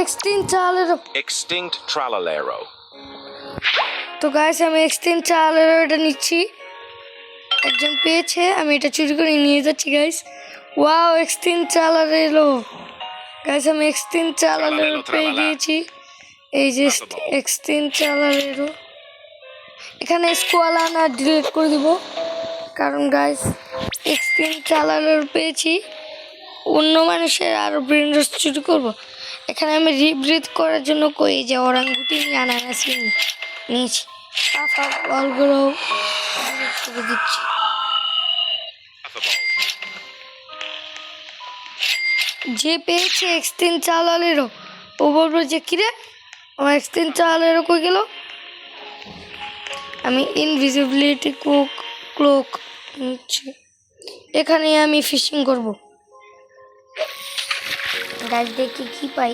Extinct Tralalero. তো guys আমি extend চালার এটা নিচ্ছি একজন পেয়েছে আমি এটা চুরি করে নিয়ে যাচ্ছি গাইস ওয়াও এক্সটেন্ড চালারেলো গাইস আমি এক্সটেন্ড চালারেলো পেয়ে গিয়েছি এই যে এক্সটেন্ড চালারেলো এখানে স্কোয়ালানা ডিলিট করে দিব কারণ গাইস এক্সটেন্ড চালারেলো পেয়েছি অন্য মানুষের আর ব্রেন রস চুরি করবো এখানে আমি রিব্রিথ করার জন্য কই যে ওরাঙ্গুটি নিয়ে আনানাস নিয়েছি বলগুলো করে দিচ্ছি যে পেয়েছে এক্সটেন্ড চালালেরও ও বলবো যে কিরে আমার এক্সটেন্ড চালালেরও কই গেল আমি ইনভিজিবিলিটি ক্লোক নিচ্ছি এখানে আমি ফিশিং করব গাছ দেখি কি পাই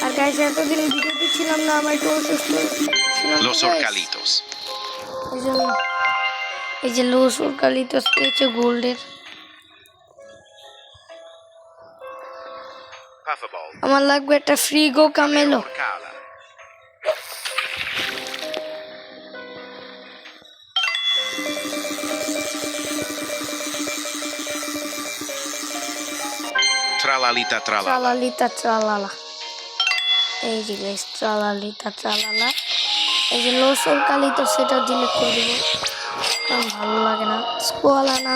আর গাইস এতদিন ভিডিওতে ছিলাম না আমার একটু অসুস্থ ছিলাম Los Orcalitos. এই যে লোস অর্কালিটোস পেয়েছে গোল্ডের Puffball. আমার লাগবে একটা ফ্রিগো কামেলো Orcala. Tralalita tralala. ট্রালালিতা ট্রালালা এই যে গাইস ট্রালালিতা ট্রালালা এই যে লোস অর্কালিটোস সেটা ডিলিট করে দিব কারণ ভালো লাগে না স্কোয়ালানা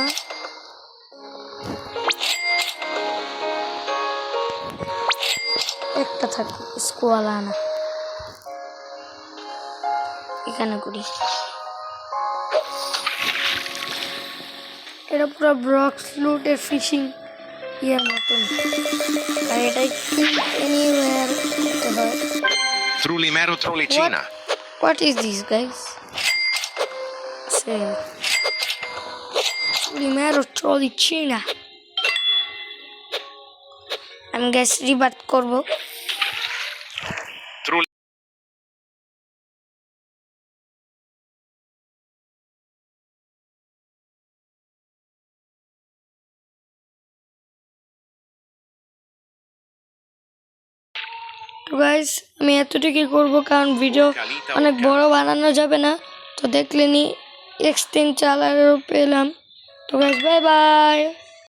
একটা থাকবে স্কোয়ালানা এখানে করি এটা পুরো ব্রক্স লুটের ফিশিং ইয়ার মতন আর এটাই এনিওয়্যার করতে হয় Trulimero Trollicina. What is this, guys? Same. Primero Trollicina. আমি গ্যাস রিবার্ট করব তো গাইস আমি এতটুকুই করবো কারণ ভিডিও অনেক বড় বানানো যাবে না তো দেখলেনি এক্সটেন্ড চালারও পেলাম তো গাইস বাই বাই